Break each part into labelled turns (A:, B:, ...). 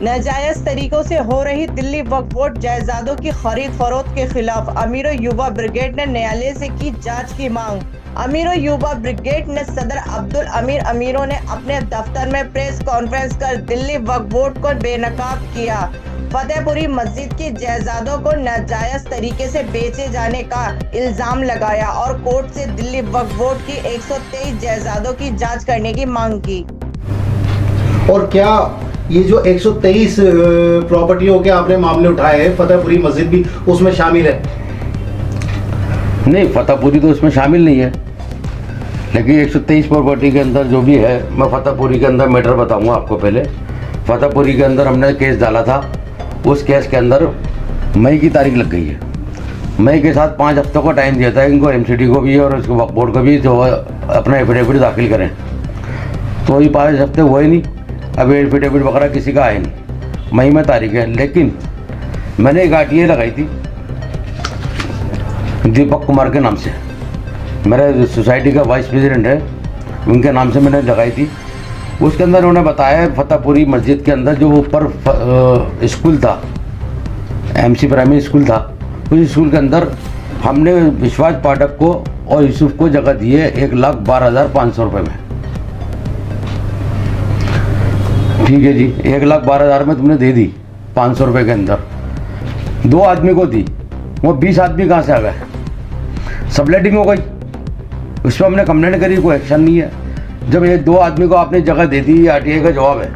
A: नाजायज तरीकों से हो रही दिल्ली वक्फ बोर्ड जायदादों की खरीद फरोख्त के खिलाफ अमीरो युवा ब्रिगेड ने न्यायालय से की जांच की मांग। अमीरो युवा ब्रिगेड ने सदर अब्दुल अमीर अमीरों ने अपने दफ्तर में प्रेस कॉन्फ्रेंस कर दिल्ली वक्फ बोर्ड को बेनकाब किया। फतेहपुरी मस्जिद की जायदादों को नाजायज तरीके से बेचे जाने का इल्जाम लगाया और कोर्ट से दिल्ली वक्फ बोर्ड की 123 जायदादों की जांच करने की मांग की।
B: और क्या ये जो 123 प्रॉपर्टियों के आपने मामले उठाए हैं, फतेहपुरी मस्जिद भी उसमें शामिल है?
C: नहीं, फतेहपुरी तो उसमें शामिल नहीं है, लेकिन 123 प्रॉपर्टी के अंदर जो भी है, मैं फतेहपुरी के अंदर मैटर बताऊंगा आपको। पहले फतेहपुरी के अंदर हमने केस डाला था, उस केस के अंदर मई की तारीख लग गई है। मई के साथ 5 हफ्तों का टाइम दिया था इनको, एमसीडी को भी और उसको वक्फ बोर्ड को भी, जो अपना एफिडेविट दाखिल करें। तो ये 5 हफ्ते हुए नहीं, अभी एफिडेविट वगैरह किसी का आया नहीं। मई में तारीख है, लेकिन मैंने एक आरटीआई लगाई थी दीपक कुमार के नाम से, मेरे सोसाइटी का वाइस प्रेसिडेंट है, उनके नाम से मैंने लगाई थी। उसके अंदर उन्होंने बताया फतेहपुरी मस्जिद के अंदर जो ऊपर स्कूल था, एमसी प्राइमरी स्कूल था, उस स्कूल के अंदर हमने विश्वास पाठक को और यूसुफ को जगह दी है 1,12,500 रुपये में। ठीक है जी, 1,12,000 में तुमने दे दी 500 रुपये के अंदर। 2 आदमी को दी, वो 20 आदमी कहाँ से आ गए? सबलेटिंग हो गई, उस पर हमने कंप्लेंट करी, कोई एक्शन नहीं है। जब ये 2 आदमी को आपने जगह दे दी, आरटीआई का जवाब है।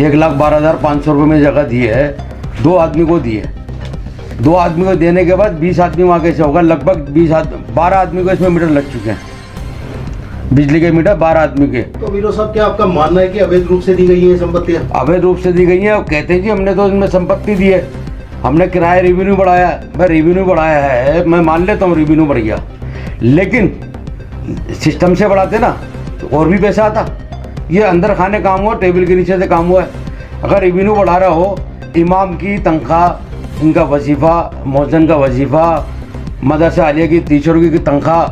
C: 1,12,500 रुपये में जगह दी है, 2 आदमी को दी है। 2 आदमी को देने के बाद 20 आदमी वहाँ कैसे होगा? लगभग 12 आदमी को इसमें मीटर लग चुके हैं, बिजली के मीटर 12 आदमी के।
B: तो वीरो साहब, क्या आपका मानना है कि अवैध रूप से दी गई है संपत्तियां?
C: अवैध रूप से दी गई हैं, और कहते हैं जी हमने तो इनमें संपत्ति दी है, हमने किराया रेवेन्यू बढ़ाया। मैं रेवेन्यू बढ़ाया है, मैं मान लेता हूँ रेवेन्यू बढ़ गया, लेकिन सिस्टम से बढ़ाते ना तो और भी पैसा आता। ये अंदर खाने काम हुआ, टेबल के नीचे से काम हुआ है। अगर रेवेन्यू बढ़ा रहा हो, इमाम की तनख्वाह, इनका वजीफ़ा, मौजन का वजीफ़ा, मदरसा आलिया की टीचरों की तनख्वाह,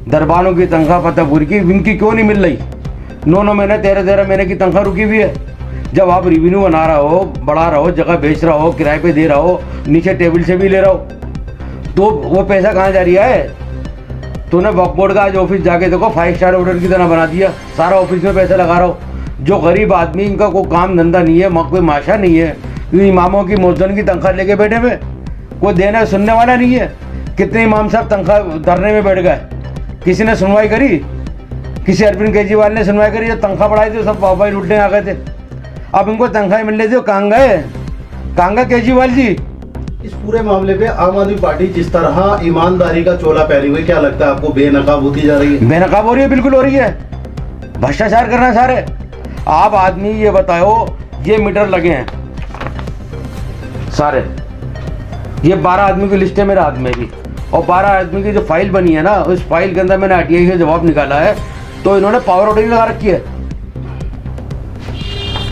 C: दरबारों की तनख्वाह फतेहपुरी की, इनकी क्यों नहीं मिल रही? 9 महीने 13 महीने की तनख्वाह रुकी हुई है। जब आप रेवेन्यू बना रहा हो, बढ़ा रहा हो, जगह बेच रहा हो, किराए पे दे रहा हो, नीचे टेबल से भी ले रहा हो, तो वो पैसा कहाँ जा रहा है? तूने वक्फ बोर्ड का आज ऑफिस जाके देखो, 5 स्टार होटल की तरह बना दिया, सारा ऑफिस में पैसा लगा रहा हो। जो गरीब आदमी, इनका कोई काम धंधा नहीं है, कोई माशा नहीं है, इमामों की मौजन की तनख्वाह लेके बैठे हुए, कोई देना सुनने वाला नहीं है। कितने इमाम साहब तनख्वाह धरने में बैठ गए, किसी ने सुनवाई करी? किसी अरविंद केजरीवाल ने सुनवाई करी? जो तनख्वाह बढ़ाई थी सब वाहवाही लुटने आ गए थे। अब इनको तनख्वाह मिल रही थी, कहाँ गए? कहाँ गए केजरीवाल जी?
B: इस पूरे मामले पे आम आदमी पार्टी जिस तरह ईमानदारी का चोला पहनी हुई, क्या लगता है आपको बेनकाब होती जा रही है?
C: बेनकाब हो रही है, बिल्कुल हो रही है। भ्रष्टाचार करना सारे। आप आदमी ये बताओ, ये मीटर लगे हैं सारे, ये 12 आदमी की लिस्ट है मेरे हाथ में भी, और 12 आदमी की जो फाइल बनी है ना, उस फाइल के अंदर मैंने आरटीआई का जवाब निकाला है। तो इन्होंने पावर ऑर्डर लगा रखी है।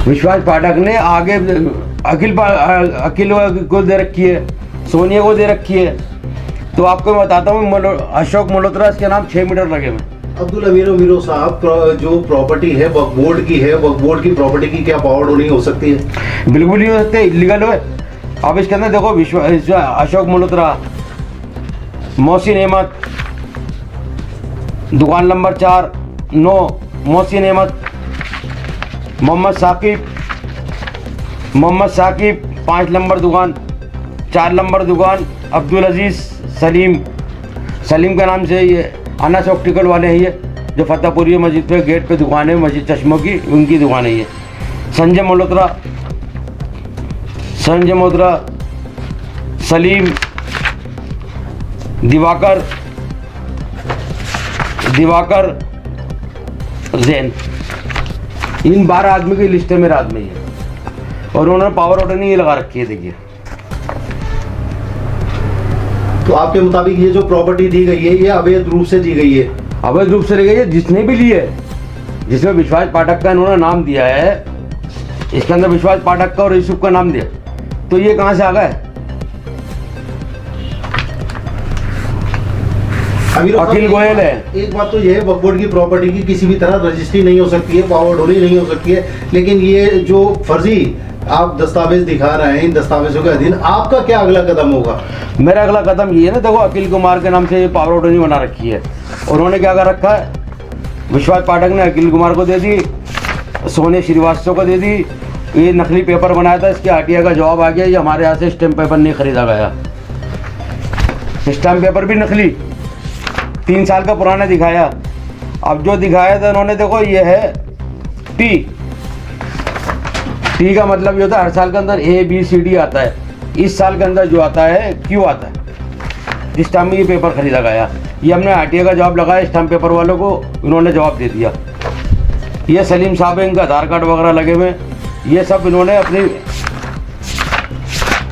C: विश्वास पाठक ने आगे अखिल को दे रखी है, सोनिया को दे रखी है। तो आपको मैं बताता हूँ, अशोक मल्होत्रा के नाम 6 मीटर लगे हुए।
B: अब्दुल अमीर अमीरो साहब, जो प्रॉपर्टी है वक्फ बोर्ड की है, वक्फ बोर्ड की प्रॉपर्टी की क्या पावर होल्डिंग हो सकती है?
C: बिल्कुल नहीं हो सकते, इलीगल है। अब इसके अंदर देखो, अशोक मल्होत्रा, मोहसिन अहमद, दुकान नंबर 4, 9 मोहसिन अहमद, मोहम्मद साकिब 5 नंबर दुकान, 4 नंबर दुकान अब्दुल अजीज़ सलीम के नाम से ये अनस ऑप्टिकल वाले हैं, ये जो फतेहपुरी मस्जिद पे गेट पे दुकान है, मस्जिद चश्मों की, उनकी दुकान है ये। संजय मल्होत्रा, सलीम, दिवाकर जैन, इन 12 आदमी की लिस्ट है मेरे हाथ में ही है, और उन्होंने पावर ऑर्डर नहीं लगा रखी है। देखिए,
B: तो आपके मुताबिक ये जो प्रॉपर्टी दी गई है, ये अवैध रूप से दी गई है?
C: अवैध रूप से दी गई है। जिसने भी ली है, जिसमें विश्वास पाठक का इन्होंने नाम दिया है, इसके अंदर विश्वास पाठक का और यूसुफ का नाम दिया, तो ये कहाँ से आ गए?
B: अमीर
C: अखिल गोयल है।
B: एक बात तो ये है, वक्फ बोर्ड की प्रॉपर्टी की किसी भी तरह रजिस्ट्री नहीं हो सकती है, पावर डोली नहीं हो सकती है, लेकिन ये जो फर्जी आप दस्तावेज दिखा रहे हैं, इन दस्तावेजों के अधीन आपका क्या अगला कदम होगा?
C: मेरा अगला कदम ये है ना, देखो अखिल कुमार के नाम से ये पावर ऑर्डर बना रखी है। उन्होंने क्या कर रखा है, विश्वास पाठक ने अखिल कुमार को दे दी, सोने श्रीवास्तव को दे दी। ये नकली पेपर बनाया था, इसके आरटीआई का जवाब आ गया। ये हमारे यहाँ से स्टैम्प पेपर नहीं खरीदा गया, स्टैम्प पेपर भी नकली 3 साल का पुराना दिखाया। अब जो दिखाया था उन्होंने, देखो ये है टी का मतलब ये होता है हर साल के अंदर ABCD आता है, इस साल के अंदर जो आता है Q आता है। जिस टाइम में ये पेपर खरीदा गया, ये हमने आरटीआई का जवाब लगाया स्टैम्प पेपर वालों को, इन्होंने जवाब दे दिया। ये सलीम साहब है, इनका आधार कार्ड वगैरह लगे हुए, ये सब इन्होंने अपनी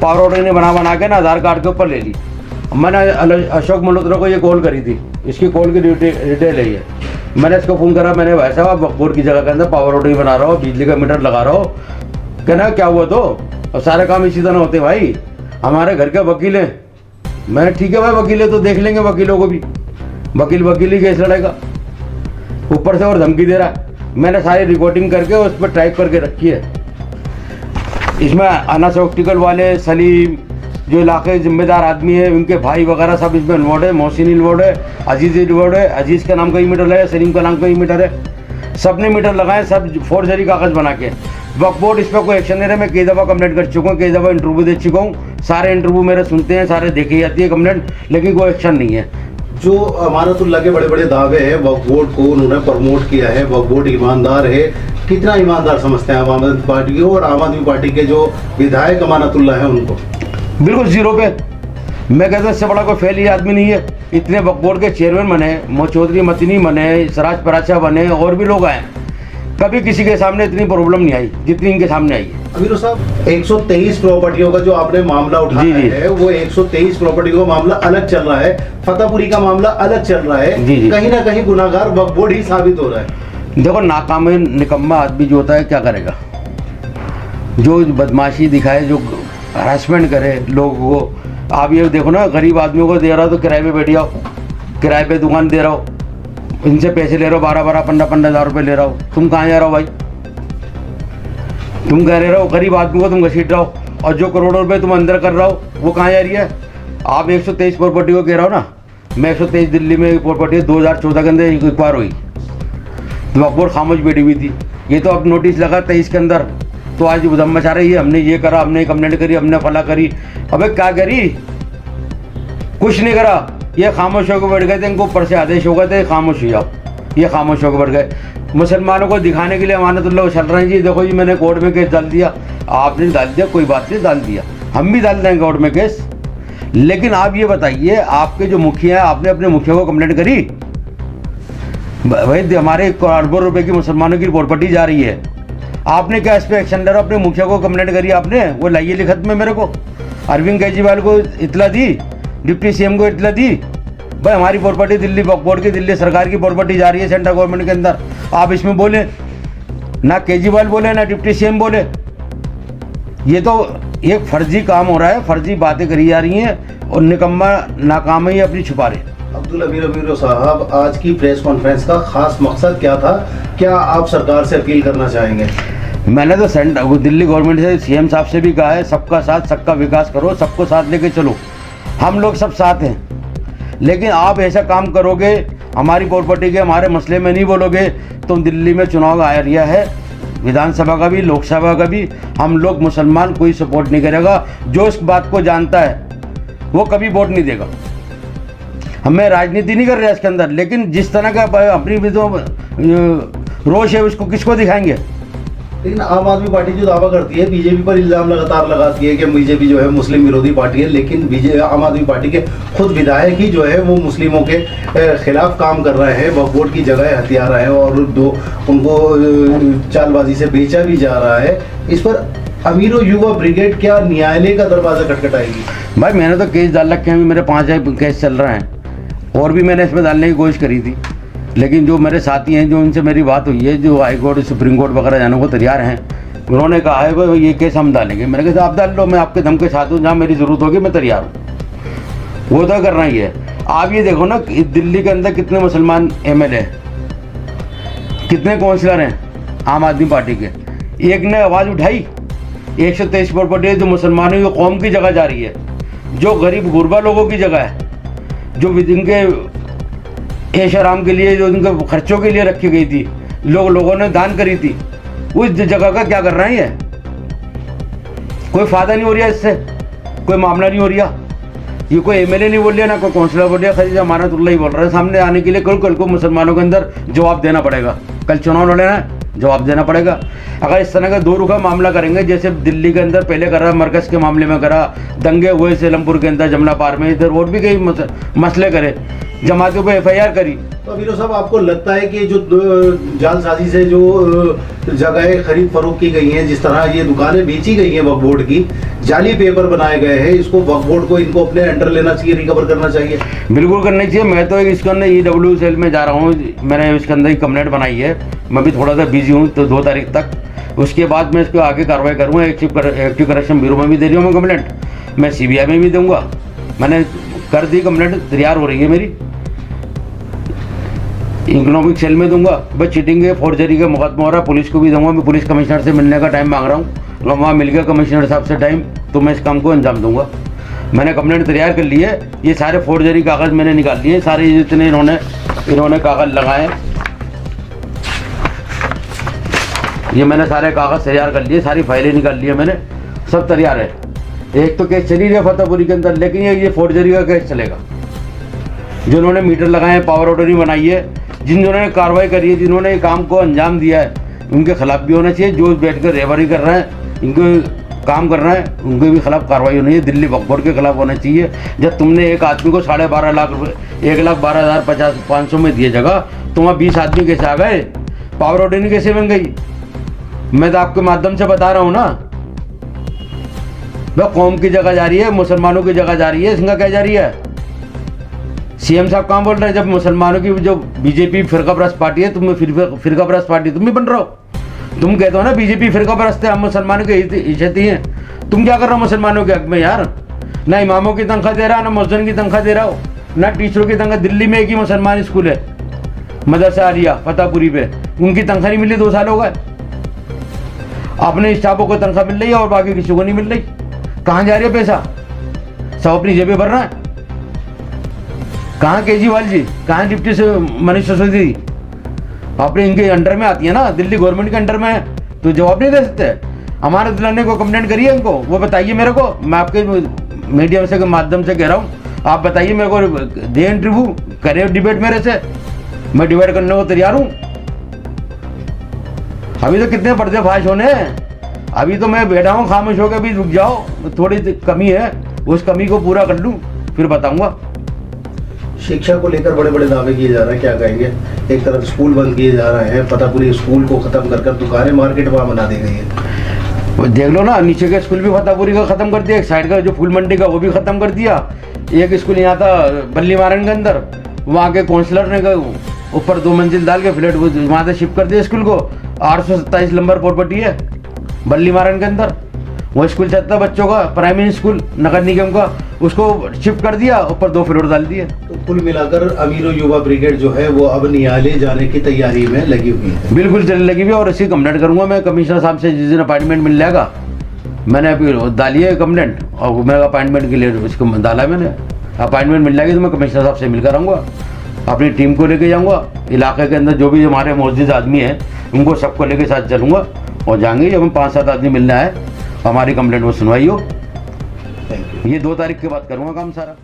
C: पावर ऑर्डर ने बना के ना आधार कार्ड के ऊपर ले ली। मैंने अशोक मल्होत्रा को ये कॉल करी थी, इसकी कॉल की डिटेल है ये। मैंने इसको फ़ोन करा, मैंने भाई साहब वक्फ बोर्ड की जगह के अंदर पावर ऑर्डर बना रहा हो, बिजली का मीटर लगा रहा हो, कहना क्या हुआ तो, और सारे काम इसी तरह होते भाई, हमारे घर के वकील हैं। मैंने ठीक है भाई, वकील है तो देख लेंगे वकीलों को भी, वकील ही केस लड़ेगा। ऊपर से और धमकी दे रहा है। मैंने सारी रिकॉर्डिंग करके उस पर टाइप करके रखी है। इसमें अनस ऑप्टिकल वाले, सलीम जो इलाके के जिम्मेदार आदमी है, उनके भाई वगैरह सब इसमें इन्वॉल्व है, मोहसिन इन्वॉल्व है, अजीज़ इन्वॉल्व है। अजीज़ का नाम का ही मीटर है, सलीम का नाम का ही मीटर है, सब ने मीटर लगाए, सब फोर्जरी कागज़ बना के। वक्फ बोर्ड इस पर कोई एक्शन नहीं रहा। मैं कई दफ़ा कंप्लेंट कर चुका हूँ, कई दफ़ा इंटरव्यू दे चुका हूँ, सारे इंटरव्यू मेरे सुनते हैं, सारे देखी जाती है कंप्लेंट, लेकिन कोई एक्शन नहीं है।
B: जो अमानतुल्लाह के बड़े बड़े दावे हैं, वक्फ बोर्ड को उन्होंने प्रमोट किया है, वक्फ बोर्ड ईमानदार है, कितना ईमानदार समझते हैं आम आदमी पार्टी को, और आम आदमी पार्टी के जो विधायक अमानतुल्लाह हैं उनको?
C: बिल्कुल जीरो पे। मैं कहता हूँ इससे बड़ा कोई फेल ही आदमी नहीं है। इतने वक्फ बोर्ड के चेयरमैन बने, चौधरी मदनी बने, सराज पराचा बने, और भी लोग आए, कभी किसी के सामने इतनी प्रॉब्लम नहीं आई जितनी इनके सामने आई है।
B: अमीर साहब, 123 प्रॉपर्टियों का जो आपने मामला उठाया है, वो 123 प्रॉपर्टी का मामला अलग चल रहा है, फतेहपुरी का मामला अलग चल रहा है। कहीं ना कहीं गुनाहगार वक्फ बोर्ड ही साबित हो रहा है।
C: देखो, नाकाम निकम्मा आदमी जो होता है क्या करेगा, जो बदमाशी दिखाए, जो हरासमेंट करे लोगों को। आप ये देखो ना, गरीब आदमियों को दे रहा हो तो किराए पे बैठ जाओ, किराए पे दुकान दे रहा हो, इनसे पैसे ले रहे हो, 12-12, 15-15 हज़ार रुपये ले रहा हो। तुम कहाँ जा रहे हो भाई? तुम कह रहे हो गरीब आदमी को तुम घसीट रहे हो, और जो करोड़ों रुपए तुम अंदर कर रहे हो वो कहाँ जा रही है? आप 123 प्रॉपर्टी को कह रहे हो ना, मैं 123 दिल्ली में प्रॉपर्टी 2014 के अंदर एक बार हुई, वक्फ बोर्ड खामोश बैठी हुई थी। ये तो अब नोटिस लगा 23 के अंदर, तो आज उधम मचा रही है, हमने ये करा, हमने कंप्लेंट करी, हमने फला करी। अबे क्या करी? कुछ नहीं करा। ये खामोश होकर बैठ गए थे, इनको ऊपर से आदेश हो गए थे खामोश हो जाओ, ये खामोश होकर बैठ गए। मुसलमानों को दिखाने के लिए अमानतुल्लाह चल रहे हैं जी, देखो जी मैंने कोर्ट में केस डाल दिया। आपने डाल दिया, कोई बात नहीं, डाल दिया, हम भी डाल देंगे कोर्ट में केस। लेकिन आप ये बताइए, आपके जो मुखिया है, आपने अपने मुखिया को कंप्लेंट करी? भाई हमारे करोड़ों रुपए की मुसलमानों की प्रॉपर्टी जा रही है, आपने क्या इस पर एक्शन ले रहा? अपने मुखिया को कंप्लेंट करी आपने, वो लाइए लिखत में मेरे को। अरविंद केजरीवाल को इतला दी, डिप्टी CM को इतला दी, भाई हमारी प्रॉपर्टी दिल्ली वक्फ बोर्ड की, दिल्ली सरकार की प्रॉपर्टी जा रही है सेंट्रल गवर्नमेंट के अंदर। आप इसमें बोले ना, केजरीवाल बोले ना डिप्टी CM बोले। ये तो एक फर्जी काम हो रहा है, फर्जी बातें करी जा रही हैं, और निकम्मा नाकाम ही अपनी छुपा रहे।
B: अब्दुल अमीर साहब, आज की प्रेस कॉन्फ्रेंस का खास मकसद क्या था? क्या आप सरकार से अपील करना चाहेंगे?
C: मैंने तो दिल्ली गवर्नमेंट से, CM साहब से भी कहा है, सबका साथ सबका विकास करो, सबको साथ लेके चलो, हम लोग सब साथ हैं। लेकिन आप ऐसा काम करोगे, हमारी प्रॉपर्टी के, हमारे मसले में नहीं बोलोगे, तो दिल्ली में चुनाव आ रहा है, विधानसभा का भी, लोकसभा का भी। हम लोग मुसलमान कोई सपोर्ट नहीं करेगा। जो इस बात को जानता है वो कभी वोट नहीं देगा। हमें राजनीति नहीं कर रहे इसके अंदर, लेकिन जिस तरह का अपनी भी तो रोष है, उसको किसको दिखाएंगे?
B: लेकिन आम आदमी पार्टी जो दावा करती है, बीजेपी पर इल्ज़ाम लगातार लगाती है कि बीजेपी जो है मुस्लिम विरोधी पार्टी है, लेकिन आम आदमी पार्टी के खुद विधायक ही जो है वो मुस्लिमों के खिलाफ काम कर रहे हैं, वक्फ बोर्ड की जगह हथिया रहे हैं, और उनको चालबाजी से बेचा भी जा रहा है। इस पर अमीरो युवा ब्रिगेड क्या न्यायालय का दरवाज़ा खटखटाएगी? भाई
C: मैंने तो केस डाल रखे हैं, मेरे 5 केस चल रहे हैं, और भी मैंने इसमें डालने की कोशिश करी थी, लेकिन जो मेरे साथी हैं, जो उनसे मेरी बात हुई है, जो हाई कोर्ट, सुप्रीम कोर्ट वगैरह जाने को तैयार हैं, उन्होंने कहा है भाई ये केस हम डालेंगे। मैंने कहा आप डाल लो, मैं आपके दम के साथ हूँ, जहाँ मेरी ज़रूरत होगी मैं तैयार हूँ। वो तो करना ही है। आप ये देखो ना कि दिल्ली के अंदर कितने मुसलमान एमएलए हैं, कितने काउंसलर हैं आम आदमी पार्टी के। एक ने आवाज़ उठाई 123 प्रॉपर्टी है जो मुसलमानों की कौम की जगह जा रही है, जो गरीब गुरबा लोगों की जगह है, जो जिनके ऐश आराम के लिए, जो उनके खर्चों के लिए रखी गई थी, लोगों ने दान करी थी, उस जगह का क्या कर रहे हैं? कोई फायदा नहीं हो रहा इससे, कोई मामला नहीं हो रहा। ये कोई एमएलए नहीं बोल रहा, ना कोई काउंसलर बोल रहा, खाली अमानतुल्लाह ही बोल रहा है। सामने आने के लिए कल को मुसलमानों के अंदर जवाब देना पड़ेगा। कल चुनाव लड़ना है, जवाब देना पड़ेगा। अगर इस तरह का दो रुखा मामला करेंगे, जैसे दिल्ली के अंदर पहले करा, मरकज़ के मामले में करा, दंगे हुए सेलमपुर के अंदर, जमुना पार में, इधर और भी कई मसले करे, जमातियों पे एफआईआर करी।
B: तो अमीरो साहब, आपको लगता है कि जो जालसाजी से जो जगह खरीद फरोख्त की गई हैं, जिस तरह ये दुकानें बेची गई हैं वक्फ बोर्ड की, जाली पेपर बनाए गए हैं, इसको वक्फ बोर्ड को इनको अपने अंडर लेना चाहिए, रिकवर करना चाहिए?
C: बिल्कुल करना चाहिए। मैं तो इसके अंदर EW सेल में जा रहा हूँ, मैंने इसके अंदर ही कंप्लेंट बनाई है। मैं भी थोड़ा सा बिजी हूँ, तो 2 तारीख तक, उसके बाद मैं इसको आगे कार्रवाई करूँगा। एक्टिव करेक्शन ब्यूरो में भी दे रही हूँ मैं कंप्लेंट, मैं CBI में भी दूंगा। मैंने कर दी कंप्लेंट, तैयार हो रही है मेरी, इकोनॉमिक सेल में दूंगा। बस चीटिंग के, फोर्जरी का मुकदमा हो रहा, पुलिस को भी दूंगा। मैं पुलिस कमिश्नर से मिलने का टाइम मांग रहा हूँ, अगर वहाँ मिल गया कमिश्नर साहब से टाइम, तो मैं इस काम को अंजाम दूंगा। मैंने कंप्लेंट तैयार कर ली है। ये सारे फोर्जरी कागज़ मैंने निकाल लिए, सारे जितने इन्होंने कागज़ लगाए, ये मैंने सारे कागज़ तैयार कर लिए, सारी फाइलें निकाल ली है मैंने, सब तैयार है। एक तो केस चली रही है फतेहपुरी के अंदर, लेकिन ये फोर्जरी का केस चलेगा। जिन्होंने मीटर लगाए हैं, पावर ऑर्डरिंग बनाई है, जिन्होंने कार्रवाई करी है, जिन्होंने काम को अंजाम दिया है, उनके खिलाफ भी होना चाहिए। जो बैठकर रेवरी कर रहे हैं, इनको काम कर रहे हैं, उनके भी खिलाफ कार्रवाई होनी है। दिल्ली वक्फ बोर्ड के खिलाफ होना चाहिए। जब तुमने एक आदमी को 12.5 लाख रुपये, 1,12,500 में दिए जगह, तो वहाँ 20 आदमी कैसे आ गए? पावर ऑर्डरिंग कैसे बन गई? मैं तो आपके माध्यम से बता रहा हूँ ना। वह कौम की जगह जा रही है, मुसलमानों की जगह जा रही है, इसका क्या जा रही है? CM साहब कहाँ बोल रहे हैं? जब मुसलमानों की जो बीजेपी फिरकापरस्त पार्टी है, तुम फिरकापरस्त पार्टी तुम भी बन रहे हो। तुम कहते हो ना बीजेपी फिरकापरस्त है, हम मुसलमानों के इज्जती हैं। तुम क्या कर रहे हो मुसलमानों के हक में यार? ना इमामों की तनख्वाह दे रहा, ना मुअज्जिन की तनख्वाह दे रहा हो, ना टीचरों की तनख्वाह। दिल्ली में एक ही मुसलमान स्कूल है, मदरसा आलिया फतेहपुरी पे, उनकी तनख्वाह नहीं मिली 2 साल हो गए। अपने स्टाफों को तनख्वाह मिल रही है और बाकी किसी को नहीं मिल रही। कहाँ जा रही है पैसा? सब अपनी जेबें भर रहा है। कहाँ केजरीवाल जी, कहाँ डिप्टी से मनीष सिसोदिया? अपने इनके अंडर में आती है ना, दिल्ली गवर्नमेंट के अंडर में है, तो जवाब नहीं दे सकते। हमारे दिलाने को कंप्लेंट करिए इनको, वो बताइए मेरे को। मैं आपके मीडिया से के माध्यम से कह रहा हूँ, आप बताइए मेरे को, दे इंटरव्यू, करें डिबेट मेरे से, मैं डिबेट करने को तैयार हूँ। अभी तो कितने पर्दाफाश होने हैं, अभी तो मैं बैठा हूँ खामोश होकर। अभी रुक जाओ, थोड़ी कमी है, उस कमी को पूरा कर लूँ, फिर बताऊँगा।
B: शिक्षा को लेकर बड़े बड़े दावे किए जा रहे हैं, क्या कहेंगे? एक तरफ स्कूल बंद किए जा रहे हैं, फतेहपुरी स्कूल को खत्म कर दुकानें, मार्केट वहाँ बना दी गई है।
C: वो देख लो ना, नीचे का स्कूल भी फतेहपुरी का ख़त्म कर दिया, एक साइड का जो फूल मंडी का वो भी ख़त्म कर दिया। एक स्कूल यहाँ था बल्ली मारन के अंदर, वहाँ के काउंसलर ने ऊपर 2 मंजिल डाल के फ्लैट वहाँ से शिफ्ट कर दिया स्कूल को। 827 नंबर प्रॉपर्टी है बल्ली मारन के अंदर, वो स्कूल चलता बच्चों का, प्राइमरी स्कूल नगर निगम का, उसको शिफ्ट कर दिया, ऊपर 2 फ्लोर डाल दिए।
B: तो कुल मिलाकर अमीरो युवा ब्रिगेड जो है वो अब न्यायालय जाने की तैयारी में लगी हुई है।
C: बिल्कुल चलने लगी हुई है, और इसी कंप्लेंट करूंगा मैं कमिश्नर साहब से जिस दिन अपॉइंटमेंट मिल जाएगा। मैंने अभी डाली है कंप्लेंट, और मेरा अपॉइंटमेंट के लिए इसको डाला है मैंने। अपॉइंटमेंट मिल जाएगी तो मैं कमिश्नर साहब से मिलकर आऊँगा, अपनी टीम को लेके जाऊँगा, इलाके के अंदर जो भी हमारे मौजूद आदमी हैं उनको सबको लेके साथ चलूँगा, और जाएंगे। जब हम 5-7 आदमी मिलना है, हमारी कंप्लेंट वो सुनवाई हो। ये 2 तारीख के बाद करूँगा काम सारा।